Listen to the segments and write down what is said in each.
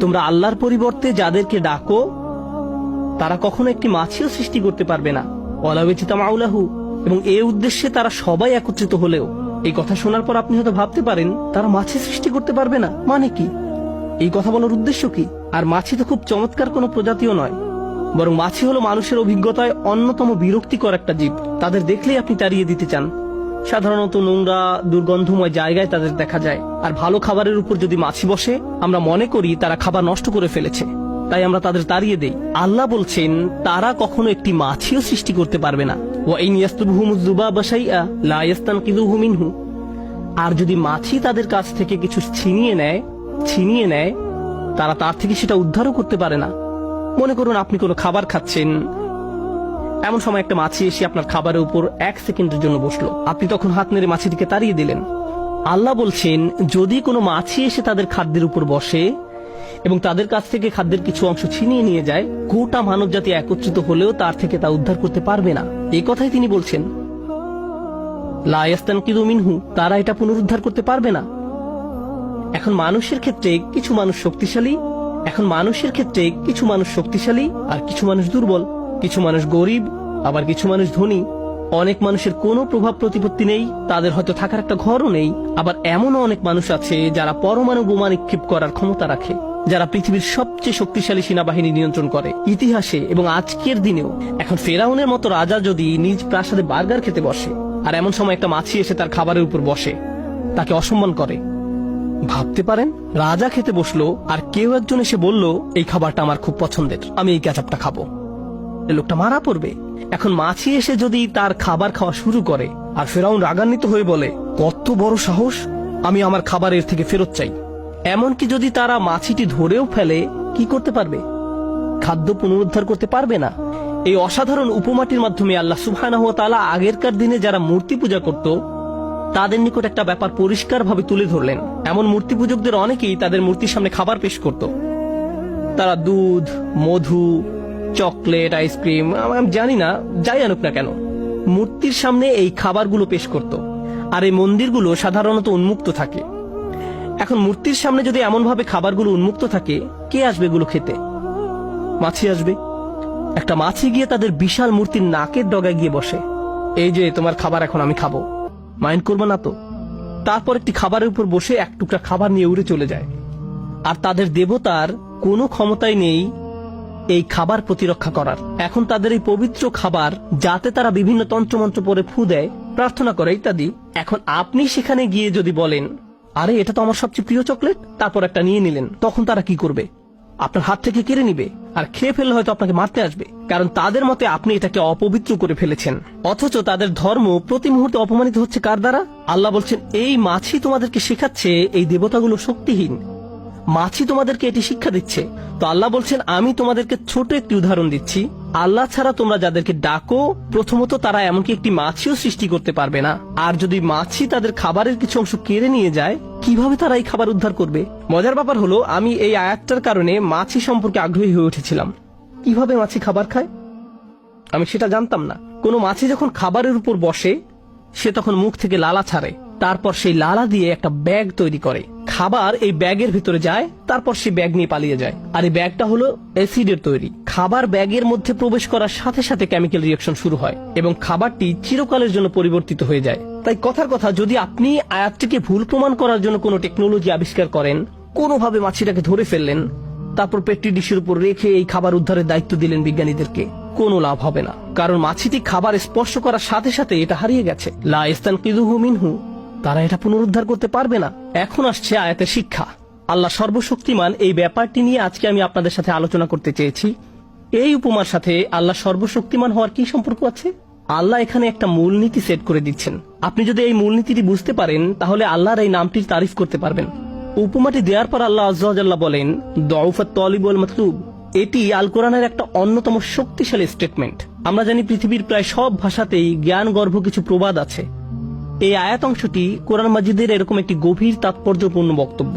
তোমরা আল্লাহর পরিবর্তে যাদেরকে ডাকো তারা কখনো একটি মাছিও সৃষ্টি করতে পারবে না। ওয়ালাউইজতামাউলাহু, এবং এই উদ্দেশ্যে তারা সবাই একত্রিত হলেও। এই কথা শোনার পর আপনি হয়তো ভাবতে পারেন তারা মাছি সৃষ্টি করতে পারবে না, মানে কি? এই কথা বলার উদ্দেশ্য কি? আর মাছি তো খুব চমৎকার কোনো প্রজাতিও নয়, বরং মাছি হলো মানুষের অভিজ্ঞতায় অন্যতম বিরক্তিকর একটা জীব। তাদের দেখলেই আপনি তাড়িয়ে দিতে চান। সাধারণত নোংরা দুর্গন্ধময় জায়গায় তাদের দেখা যায়, আর ভালো খাবারের উপর যদি মাছি বসে আমরা মনে করি তারা খাবার নষ্ট করে ফেলেছে, তাই আমরা তাদের তাড়িয়ে দেই। আল্লাহ বলছেন তারা কখনো একটি মাছিও সৃষ্টি করতে পারবে না। ওয়াইন ইয়াসলুবহুমুয যুবাবা শাইআ লা ইয়াস্তানকিযুহু মিনহু, আর যদি মাছি তাদের কাছ থেকে কিছু ছিনিয়ে নেয় তারা তার থেকে সেটা উদ্ধারও করতে পারে না। মনে করুন আপনি কোনো খাবার খাচ্ছেন, এমন সময় একটা মাছি এসে আপনার খাবারের উপর 1 সেকেন্ডের জন্য বসলো, আপনি তখন হাত নেড়ে মাছিটিকে তাড়িয়ে দিলেন। আল্লাহ বলছেন যদি কোনো মাছি এসে তাদের খাদ্যের উপর বসে এবং তাদের কাছ থেকে খাদ্যের কিছু অংশ ছিনিয়ে নিয়ে যায়, গোটা মানব জাতি একত্রিত হলেও তার থেকে তা উদ্ধার করতে পারবে না। এই কথাই তিনি বলছেন লা ইয়াস্তানকিযু মিনহু, তারা এটা পুনরুদ্ধার করতে পারবে না। এখন মানুষের ক্ষেত্রে কিছু মানুষ শক্তিশালী আর কিছু মানুষ দুর্বল, কিছু মানুষ গরিব আবার কিছু মানুষ ধনী। অনেক মানুষের কোনো প্রভাব প্রতিপত্তি নেই, তাদের হয়তো থাকার একটা ঘরও নেই। আবার এমনও অনেক মানুষ আছে যারা পরমাণু বোমা নিক্ষেপ করার ক্ষমতা রাখে, যারা পৃথিবীর সবচেয়ে শক্তিশালী সেনাবাহিনী নিয়ন্ত্রণ করে ইতিহাসে এবং আজকের দিনেও। এখন ফেরাউনের মতো রাজা যদি নিজ প্রাসাদে বার্গার খেতে বসে আর এমন সময় একটা মাছি এসে তার খাবারের উপর বসে, তাকে অসম্মান করে, ভাবতে পারেন রাজা খেতে বসলো আর কেউ একজন এসে বলল এই খাবারটা আমার খুব পছন্দের, আমি এই কেচাপটা খাবো, লোকটা মারা পড়বে। এখন মাছি এসে যদি তার খাবার খাওয়া শুরু করে আর ফেরাউন রাগান্বিত হয়ে বলে কত বড় সাহস, আমি আমার খাবারের থেকে ফেরত চাই, এমনকি যদি তারা মাছিটি ধরেও ফেলে, কি করতে পারবে? খাদ্য পুনরুদ্ধার করতে পারবে না। এই অসাধারণ উপমাটির মাধ্যমে আল্লাহ সুবহানাহু ওয়া তাআলা আগেরকার দিনে যারা মূর্তি পূজা করত তাদের নিকট একটা ব্যাপার পরিষ্কারভাবে তুলে ধরলেন। এমন মূর্তি পূজকদের অনেকেই তাদের মূর্তির সামনে খাবার পেশ করত। তারা দুধ, মধু, চকলেট, আইসক্রিম, আমি জানি না, যাই আনুক না কেন, মূর্তির সামনে এই খাবারগুলো পেশ করত। আর এই মন্দিরগুলো সাধারণত উন্মুক্ত থাকে। এখন মূর্তির সামনে যদি এমনভাবে খাবারগুলো উন্মুক্ত থাকে, কে আসবে এগুলো খেতে? মাছি আসবে। একটা মাছি গিয়ে তাদের বিশাল মূর্তির নাকের ডগায় গিয়ে বসে, এই যে তোমার খাবার, এখন আমি খাবো, মাইন্ড করবো না তো? তারপর একটি খাবারের উপর বসে এক টুকরা খাবার নিয়ে উড়ে চলে যায়। আর তাদের দেবতার কোনো ক্ষমতাই নেই এই খাবার প্রতিরক্ষা করার। এখন তাদের এই পবিত্র খাবার, যাতে তারা বিভিন্ন তন্ত্রমন্ত্র পরে ফু দেয়, প্রার্থনা করে ইত্যাদি, এখন আপনি সেখানে গিয়ে যদি বলেন আরে এটা তো আমার সবচেয়ে প্রিয় চকলেট, তারপর একটা নিয়ে নিলেন, তখন তারা কি করবে? আপনার হাত থেকে কেড়ে নিবে, আর খেয়ে ফেললে হয়তো আপনাকে মারতে আসবে, কারণ তাদের মতে আপনি এটাকে অপবিত্র করে ফেলেছেন। অথচ তাদের ধর্ম প্রতি মুহূর্তে অপমানিত হচ্ছে কার দ্বারা? আল্লাহ বলছেন এই মাছি তোমাদেরকে শেখাচ্ছে এই দেবতাগুলো শক্তিহীন, মাছি তোমাদেরকে এটি শিক্ষা দিচ্ছে। তো আল্লাহ বলছেন আমি তোমাদেরকে ছোট একটি উদাহরণ দিচ্ছি, আল্লাহ ছাড়া তোমরা যাদেরকে ডাকো, প্রথমত তারা এমনকি একটি মাছিও সৃষ্টি করতে পারবে না। আর যদি মাছি তাদের খাবারের কিছু অংশ কেড়ে নিয়ে যায়, কিভাবে তারা এই খাবার উদ্ধার করবে? মজার ব্যাপার হলো আমি এই আয়াতটার কারণে মাছি সম্পর্কে আগ্রহী হয়ে উঠেছিলাম। কিভাবে মাছি খাবার খায় আমি সেটা জানতাম না। কোনো মাছি যখন খাবারের উপর বসে, সে তখন মুখ থেকে লালা ছাড়ে, তারপর সেই লালা দিয়ে একটা ব্যাগ তৈরি করে, খাবার এই ব্যাগের ভিতরে যায়, তারপর সে ব্যাগ নিয়ে পালিয়ে যায়। আর এই ব্যাগটা হলো অ্যাসিডের তৈরি। খাবার ব্যাগের মধ্যে প্রবেশ করার সাথে সাথে কেমিক্যাল রিঅ্যাকশন শুরু হয় এবং খাবারটি চিরকালের জন্য পরিবর্তিত হয়ে যায়। তাই কথার কথা, যদি আপনি আয়াতটিকে ভুল প্রমাণ করার জন্য কোনো টেকনোলজি আবিষ্কার করেন, কোনোভাবে মাছিটাকে ধরে ফেললেন, তারপর পেট্রি ডিশের উপর রেখে এই খাবার উদ্ধারের দায়িত্ব দিলেন বিজ্ঞানীদেরকে, কোনো লাভ হবে না, কারণ মাছিটি খাবার স্পর্শ করার সাথে সাথে এটা হারিয়ে গেছে। লা ইস্তানকিযুহু মিনহু, তারা এটা পুনরুদ্ধার করতে পারবে না। এখন আসছে আয়াতের শিক্ষা। আল্লাহ সর্বশক্তিমান, এই ব্যাপারটি নিয়ে আজকে আমি আপনাদের সাথে আলোচনা করতে চেয়েছি। এই উপমার সাথে আল্লাহ সর্বশক্তিমান হওয়ার কি সম্পর্ক আছে? আল্লাহ এখানে একটা মূলনীতি সেট করে দিচ্ছেন। আপনি যদি এই মূলনীতিটি বুঝতে পারেন, তাহলে আল্লাহর এই নামটির তারিফ করতে পারবেন। উপমাটি দেওয়ার পর আল্লাহ আযজা ওয়া জাল্লা বলেন দুআফাত তালিব ওয়াল মাতলুব। এটি আল কোরআনের একটা অন্যতম শক্তিশালী স্টেটমেন্ট। আমরা জানি পৃথিবীর প্রায় সব ভাষাতেই জ্ঞান গর্ভ কিছু প্রবাদ আছে। এই আয়াত অংশটি কোরআন মাজিদের এরকম একটি গভীর তাৎপর্যপূর্ণ বক্তব্য।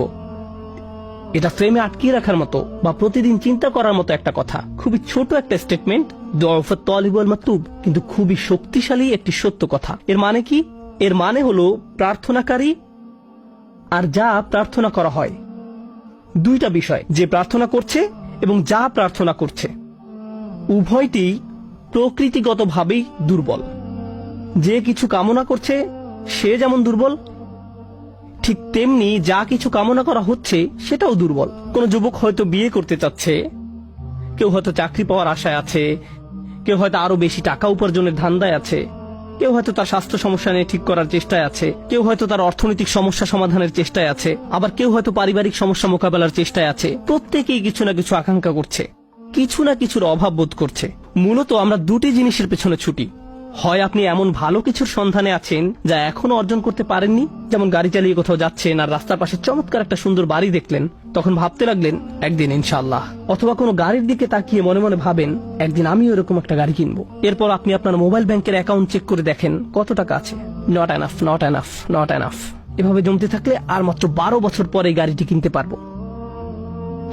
এটা ফ্রেমে আটকিয়ে রাখার মতো বা প্রতিদিন চিন্তা করার মতো একটা কথা। খুবই ছোট একটা স্টেটমেন্ট, দুআফাত তালিব ওয়াল মাতলুব, কিন্তু খুবই শক্তিশালী একটি সত্য কথা। এর মানে কি? এর মানে হলো প্রার্থনাকারী আর যা প্রার্থনা করা হয়, দুইটা বিষয়, যে প্রার্থনা করছে এবং যা প্রার্থনা করছে, উভয়টি প্রকৃতিগতভাবেই দুর্বল। যে কিছু কামনা করছে সে যেমন দুর্বল, ঠিক তেমনি যা কিছু কামনা করা হচ্ছে সেটাও দুর্বল। কোন যুবক হয়তো বিয়ে করতে চাচ্ছে, কেউ হয়তো চাকরি পাওয়ার আশায় আছে, কেউ হয়তো আরো বেশি টাকা উপার্জনের ধান্দায় আছে, কেউ হয়তো তার স্বাস্থ্য সমস্যা নিয়ে ঠিক করার চেষ্টায় আছে, কেউ হয়তো তার অর্থনৈতিক সমস্যা সমাধানের চেষ্টায় আছে, আবার কেউ হয়তো পারিবারিক সমস্যা মোকাবেলার চেষ্টায় আছে। প্রত্যেকেই কিছু না কিছু আকাঙ্ক্ষা করছে, কিছু না কিছুর অভাব বোধ করছে। মূলত আমরা দুটি জিনিসের পেছনে ছুটি। হয় আপনি এমন ভালো কিছুর সন্ধানে আছেন যা এখনো অর্জন করতে পারেননি, যেমন গাড়ি চালিয়ে কোথাও যাচ্ছেন আর রাস্তার পাশে চমৎকার একটা সুন্দর বাড়ি দেখলেন, তখন ভাবতে লাগলেন একদিন ইনশাআল্লাহ। অথবা কোনো গাড়ির দিকে তাকিয়ে মনে মনে ভাবেন একদিন আমিও এরকম একটা গাড়ি কিনবো। এরপর আপনি আপনার মোবাইল ব্যাংকের অ্যাকাউন্ট চেক করে দেখেন কত টাকা আছে। Not enough, not enough, not enough. এভাবে জমতে থাকলে আর মাত্র 12 বছর পরে এই গাড়িটি কিনতে পারবো।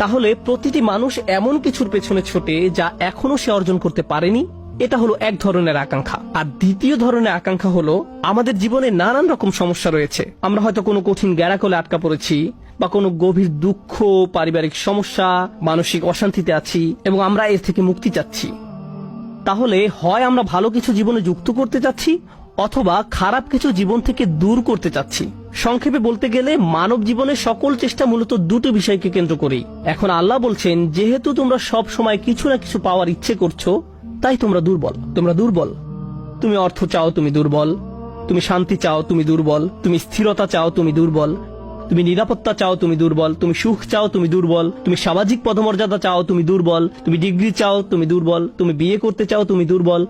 তাহলে প্রতিটি মানুষ এমন কিছুর পেছনে ছোটে যা এখনো সে অর্জন করতে পারেনি। এটা হলো এক ধরনের আকাঙ্ক্ষা। আর দ্বিতীয় ধরনের আকাঙ্ক্ষা হলো আমাদের জীবনে নানান রকম সমস্যা রয়েছে। আমরা হয়তো কোনো কঠিন গ্যারাকলে আটকা পড়েছি, বা কোনো গভীর দুঃখ, পারিবারিক সমস্যা, মানসিক অশান্তিতে আছি এবং আমরা এর থেকে মুক্তি চাচ্ছি। তাহলে হয় আমরা ভালো কিছু জীবনে যুক্ত করতে চাচ্ছি, অথবা খারাপ কিছু জীবন থেকে দূর করতে চাচ্ছি। সংক্ষেপে বলতে গেলে মানব জীবনের সকল চেষ্টা মূলত দুটো বিষয়কে কেন্দ্র করেই। এখন আল্লাহ বলছেন, যেহেতু তোমরা সব সময় কিছু না কিছু পাওয়ার ইচ্ছে করছো, তাই তোমরা দুর্বল। তোমরা দুর্বল। তুমি অর্থ চাও, তুমি দুর্বল। তুমি শান্তি চাও, তুমি দুর্বল। তুমি স্থিরতা চাও, তুমি দুর্বল। তুমি নিরাপত্তা চাও, তুমি দুর্বল। তুমি সুখ চাও, তুমি দুর্বল। তুমি সামাজিক পদমর্যাদা চাও, তুমি দুর্বল। তুমি ডিগ্রি চাও, তুমি দুর্বল। তুমি বিয়ে করতে চাও, তুমি দুর্বল।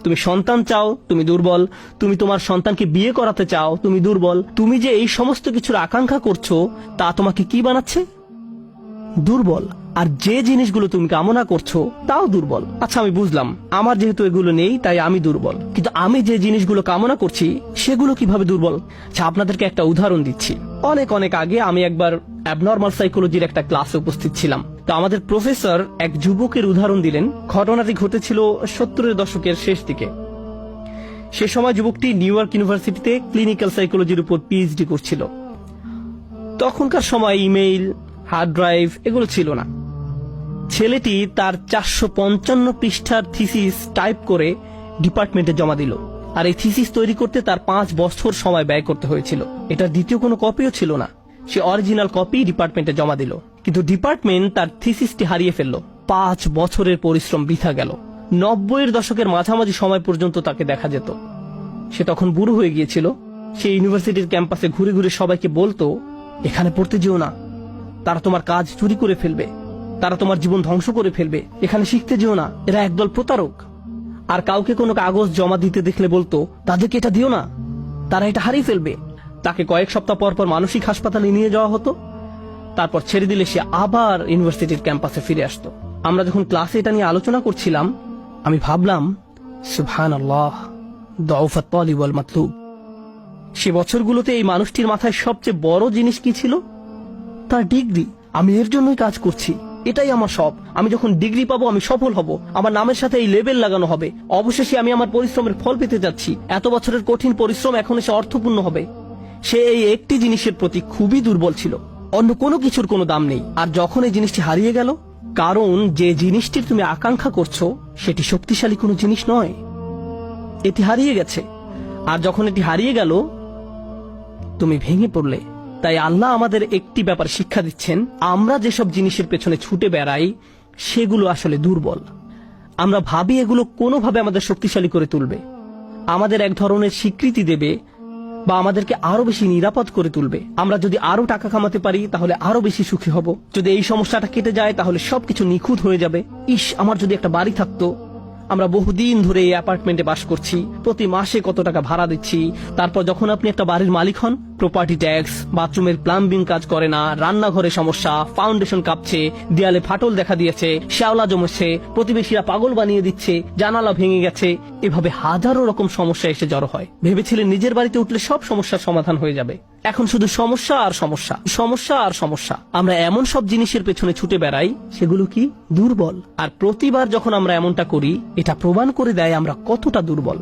তুমি সন্তান চাও, তুমি দুর্বল। তুমি তোমার সন্তানকে বিয়ে করাতে চাও, তুমি দুর্বল। তুমি যে এই সমস্ত কিছুর আকাঙ্ক্ষা করছো, তা তোমাকে কি বানাচ্ছে? দুর্বল। আর যে জিনিসগুলো তুমি কামনা করছো তাও দুর্বল। আচ্ছা, আমি বুঝলাম, আমার যেহেতু এগুলো নেই তাই আমি দুর্বল, কিন্তু আমি যে জিনিসগুলো কামনা করছি সেগুলো কিভাবে দুর্বল? আচ্ছা, আপনাদেরকে একটা উদাহরণ দিচ্ছি। অনেক অনেক আগে আমি একবার অ্যাবনর্মাল সাইকোলজির একটা ক্লাসে উপস্থিত ছিলাম। তো আমাদের প্রফেসর এক যুবকের উদাহরণ দিলেন। ঘটনাটি ঘটেছিল 70-এর দশকের শেষ দিকে। সে সময় যুবকটি নিউ ইয়র্ক ইউনিভার্সিটিতে ক্লিনিক্যাল সাইকোলজির উপর পিএইচডি করছিল। তখনকার সময় ইমেইল, হার্ড ড্রাইভ এগুলো ছিল না। ছেলেটি তার 455 পৃষ্ঠার থিসিস টাইপ করে ডিপার্টমেন্টে জমা দিল। আর এই থিসিস তৈরি করতে তার 5 বছর সময় ব্যয় করতে হয়েছিল। এটার দ্বিতীয় কোনো কপিও ছিল না। সে অরিজিনাল কপি ডিপার্টমেন্টে জমা দিল, কিন্তু ডিপার্টমেন্ট তার থিসিসটি হারিয়ে ফেলল। 5 বছরের পরিশ্রম বৃথা গেল। 90-এর দশকের মাঝামাঝি সময় পর্যন্ত তাকে দেখা যেত। সে তখন বুড়ো হয়ে গিয়েছিল। সে ইউনিভার্সিটির ক্যাম্পাসে ঘুরে ঘুরে সবাইকে বলতো, এখানে পড়তে যেও না, তারা তোমার কাজ চুরি করে ফেলবে, তারা তোমার জীবন ধ্বংস করে ফেলবে। এখানে শিখতে যেও না, এরা একদল প্রতারক। আর কাউকে কোনো কাগজ জমা দিতে দেখলে বলতো, তাদেরকে এটা দিও না, তারা এটা হারিয়ে ফেলবে। তাকে কয়েক সপ্তাহ পর পর মানসিক হাসপাতালে নিয়ে যাওয়া হতো। তারপর ছেড়ে দিলে সে আবার ইউনিভার্সিটির ক্যাম্পাসে ফিরে আসতো। আমরা যখন ক্লাসে এটা নিয়ে আলোচনা করছিলাম, আমি ভাবলাম, সুবহানাল্লাহ, দউফাত তালিব ওয়াল মাতলুব। সে বছরগুলোতে এই মানুষটির মাথায় সবচেয়ে বড় জিনিস কি ছিল? তার ডিগ্রি। আমি এর জন্যই কাজ করছি, এটাই আমার সব। আমি যখন ডিগ্রি পাবো আমি সফল হব, আমার নামের সাথে এই লেবেল লাগানো হবে। অবশেষে আমি আমার পরিশ্রমের ফল পেতে যাচ্ছি। এত বছরের কঠিন পরিশ্রম এখন এসে অর্থপূর্ণ হবে। সে এই একটি জিনিসের প্রতি খুবই দুর্বল ছিল। অন্য কোনো কিছুর কোনো দাম নেই। আর যখন এই জিনিসটি হারিয়ে গেল, কারণ যে জিনিসটির তুমি আকাঙ্ক্ষা করছো সেটি শক্তিশালী কোনো জিনিস নয়, এটি হারিয়ে গেছে। আর যখন এটি হারিয়ে গেল, তুমি ভেঙে পড়লে। তাই আল্লাহ আমাদের একটি ব্যাপার শিক্ষা দিচ্ছেন, আমরা যেসব জিনিসের পেছনে ছুটে বেড়াই সেগুলো আসলে দুর্বল। আমরা ভাবি এগুলো কোনোভাবে আমাদের শক্তিশালী করে তুলবে, আমাদের এক ধরনের স্বীকৃতি দেবে, বা আমাদেরকে আরো বেশি নিরাপদ করে তুলবে। আমরা যদি আরো টাকা কামাতে পারি তাহলে আরো বেশি সুখী হব। যদি এই সমস্যাটা কেটে যায় তাহলে সবকিছু নিখুঁত হয়ে যাবে। ইস, আমার যদি একটা বাড়ি থাকতো। আমরা বহুদিন ধরে এই অ্যাপার্টমেন্টে বাস করছি, প্রতি মাসে কত টাকা ভাড়া দিচ্ছি। তারপর যখন আপনি একটা বাড়ির মালিক হন, প্রপার্টি ট্যাক্স, বাথরুমের প্লাম্বিং কাজ করে না, রান্নাঘরে সমস্যা, ফাউন্ডেশন কাঁপছে, দেয়ালে ফাটল দেখা দিয়েছে, শ্যাওলা জমেছে, প্রতিবেশীরা পাগল বানিয়ে দিচ্ছে, জানালা ভেঙে গেছে। এভাবে হাজারো রকম সমস্যা এসে জড়ো হয়। ভেবেছিলেন নিজের বাড়িতে উঠলে সব সমস্যার সমাধান হয়ে যাবে। এখন শুধু সমস্যা আর সমস্যা, সমস্যা আর সমস্যা। আমরা এমন সব জিনিসের পেছনে ছুটে বেড়াই সেগুলো কি দুর্বল। আর প্রতিবার যখন আমরা এমনটা করি, এটা প্রমাণ করে দেয় আমরা কতটা দুর্বল।